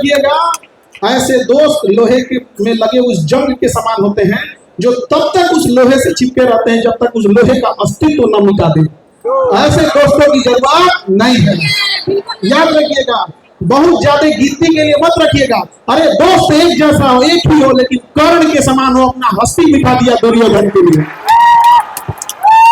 रखिएगा, ऐसे दोस्त लोहे के में लगे उस जंग के समान होते हैं जो तब तक उस लोहे से चिपके रहते हैं जब तक उस लोहे का अस्तित्व न मिटा दे। ऐसे दोस्तों की जरूरत नहीं है, याद रखिएगा। बहुत ज्यादा गिनती के लिए मत रखिएगा। अरे दोस्त एक जैसा हो, एक ही हो, लेकिन कर्ण के समान हो, अपना हस्ती मिटा दिया दुर्योधन के लिए।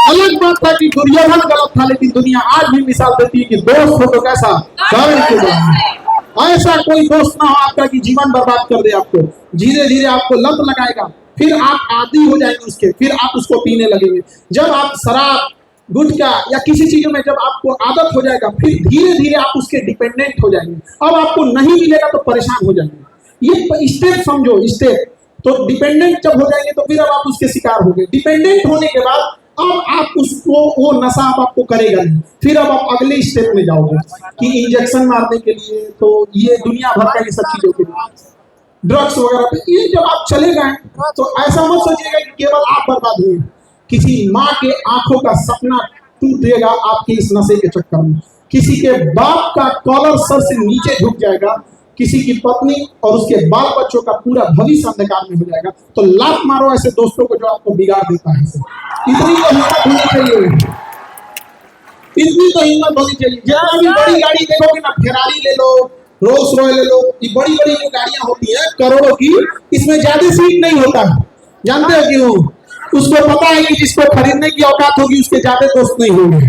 अलग बात था कि दुर्योधन गलत था, लेकिन दुनिया आज भी मिसाल देती है कि दोस्त हो तो कैसा, कर्ण के जैसा। ऐसा कोई दोस्त ना हो आपका कि जीवन बर्बाद कर दे आपको, धीरे धीरे आपको लत लगाएगा, फिर आप आदी हो जाएंगे उसके, फिर आप उसको पीने लगेंगे। जब आप शराब, गुटखा या किसी चीज में जब आपको आदत हो जाएगा, फिर धीरे धीरे आप उसके डिपेंडेंट हो जाएंगे। अब आपको नहीं मिलेगा तो परेशान हो जाएंगे। ये स्टेप समझो, स्टेप। तो डिपेंडेंट जब हो जाएंगे तो फिर अब आप उसके शिकार हो गए। डिपेंडेंट होने के बाद अब आप उसको, वो नशा अब आपको करेगा नहीं, फिर अब आप अगले स्टेप में जाओगे कि इंजेक्शन मारने के लिए, तो ये दुनिया भर का ये सब चीजों के लिए, ड्रग्स वगैरह पे ये जब आप चले गए तो ऐसा मत सोचिएगा कि केवल आप बर्बाद हुए। किसी माँ के आंखों का सपना टूटेगा आपके इस नशे के चक्कर में। किसी के बाप का कॉलर सर से नीचे झुक जाएगा। किसी की पत्नी और उसके बाल बच्चों का पूरा भविष्य अंधकार में हो जाएगा। तो लात मारो ऐसे दोस्तों को जो आपको बिगाड़ देता है। इतनी तो हिम्मत होनी चाहिए, इतनी तो हिम्मत होनी चाहिए। जितना भी बड़ी गाड़ी देखोगे ना, फेरारी ले लो, रोल्स रॉयस ले लो, ये बड़ी बड़ी जो गाड़ियां होती हैं करोड़ों की, इसमें ज्यादा सीट नहीं होता। जानते हो क्यों? उसको पता है कि जिसको खरीदने की औकात होगी उसके ज्यादा दोस्त नहीं होंगे,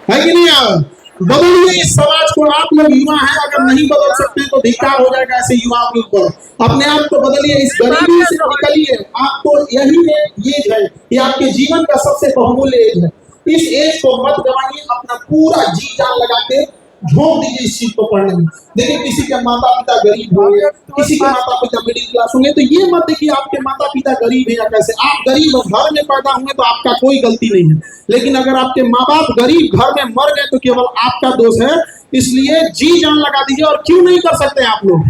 है कि नहीं? यार बदलिए इस समाज को। आप लोग युवा हैं, अगर नहीं बदल सकते तो धिक्कार हो जाएगा ऐसे युवाओं के ऊपर। अपने आप को बदलिए, इस गरीबी से निकलिए। आपको यही एज है, ये आपके जीवन का सबसे बहुमूल्य एज है। इस एज को मत गवाइए, अपना पूरा जी जान लगा के झोंक दीजिए इस चीज को पढ़ने में। देखिए किसी के माता पिता गरीब होंगे, किसी के माता पिता मिडिल क्लास होंगे, तो ये मत देखिए आपके माता पिता गरीब है या कैसे। आप गरीब घर में पैदा होंगे तो आपका कोई गलती नहीं है, लेकिन अगर आपके माँ बाप गरीब घर में मर गए तो केवल आपका दोष है। इसलिए जी जान लगा दीजिए। और क्यों नहीं कर सकते आप लोग?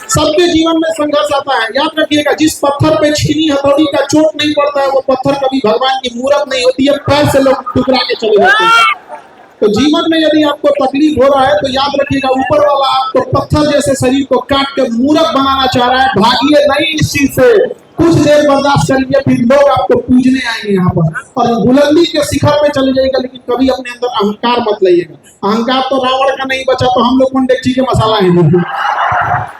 सबके जीवन में संघर्ष आता है। याद रखिएगा, जिस पत्थर पे छीनी हथौड़ी का चोट नहीं पड़ता है, वो पत्थर कभी भगवान की मूरत नहीं होती है। पैर से लोग टुकरा के चले जाते हैं। तो जीवन में यदि आपको तकलीफ हो रहा है तो याद रखिएगा, ऊपर वाला आपको पत्थर जैसे शरीर को काट के मूरत बनाना चाह रहा है। भागिए नहीं इस चीज से, कुछ देर बर्दाश्त करिए, फिर लोग आपको पूजने आएंगे यहाँ पर और बुलंदी के शिखर पे चले जाएगा। लेकिन कभी अपने अंदर अहंकार मत लाइएगा। अहंकार तो रावण का नहीं बचा, तो हम लोग कौन डेक्ची के मसाला है?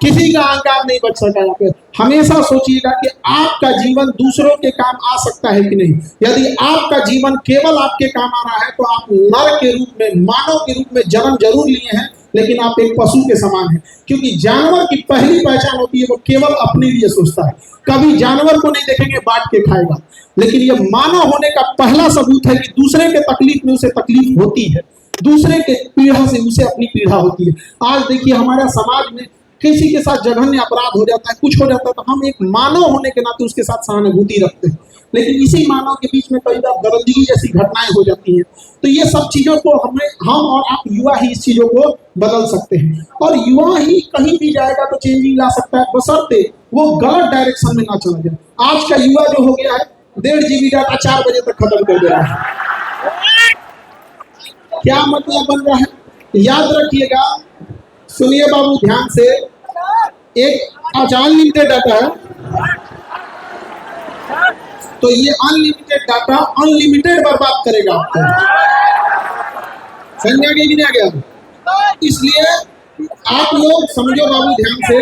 किसी का अहंकार नहीं बच सका यहाँ पे। हमेशा सोचिएगा कि आपका जीवन दूसरों के काम आ सकता है कि नहीं। यदि आपका जीवन केवल आपके काम आ रहा है तो आप नर के रूप में, मानव के रूप में जन्म जरूर लिए हैं, लेकिन आप एक पशु के समान हैं। क्योंकि जानवर की पहली पहचान होती है वो केवल अपने लिए सोचता है। कभी जानवर को नहीं देखेंगे बांट के खाएगा। लेकिन ये मानव होने का पहला सबूत है कि दूसरे के तकलीफ में उसे तकलीफ होती है, दूसरे के पीड़ा से उसे अपनी पीड़ा होती है। आज देखिए हमारा समाज में किसी के साथ जघन्य अपराध हो जाता है, कुछ हो जाता है, तो हम एक मानव होने के नाते उसके साथ सहानुभूति रखते हैं। लेकिन इसी मानव के बीच में कई बार दरिंदगी जैसी घटनाएं हो जाती हैं। तो ये सब चीजों को हम और आप युवा ही इस चीजों को बदल सकते हैं। और युवा ही कहीं भी जाएगा तो चेंजिंग ला सकता है, बशर्ते वो गलत डायरेक्शन में ना चला जाए। आज का युवा जो हो गया है, 1.5 GB डाटा 4 बजे तक खत्म कर दे रहा है। क्या मतलब बन रहा है? याद रखिएगा, सुनिए बाबू ध्यान से, एक अनलिमिटेड डाटा है, तो ये अनलिमिटेड डाटा अनलिमिटेड बर्बाद करेगा आपको। समझ आ गया कि नहीं आ गया? इसलिए आप लोग समझो बाबू ध्यान से,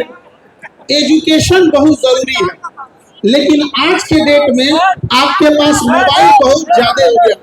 एजुकेशन बहुत जरूरी है, लेकिन आज के डेट में आपके पास मोबाइल बहुत ज्यादा हो गया।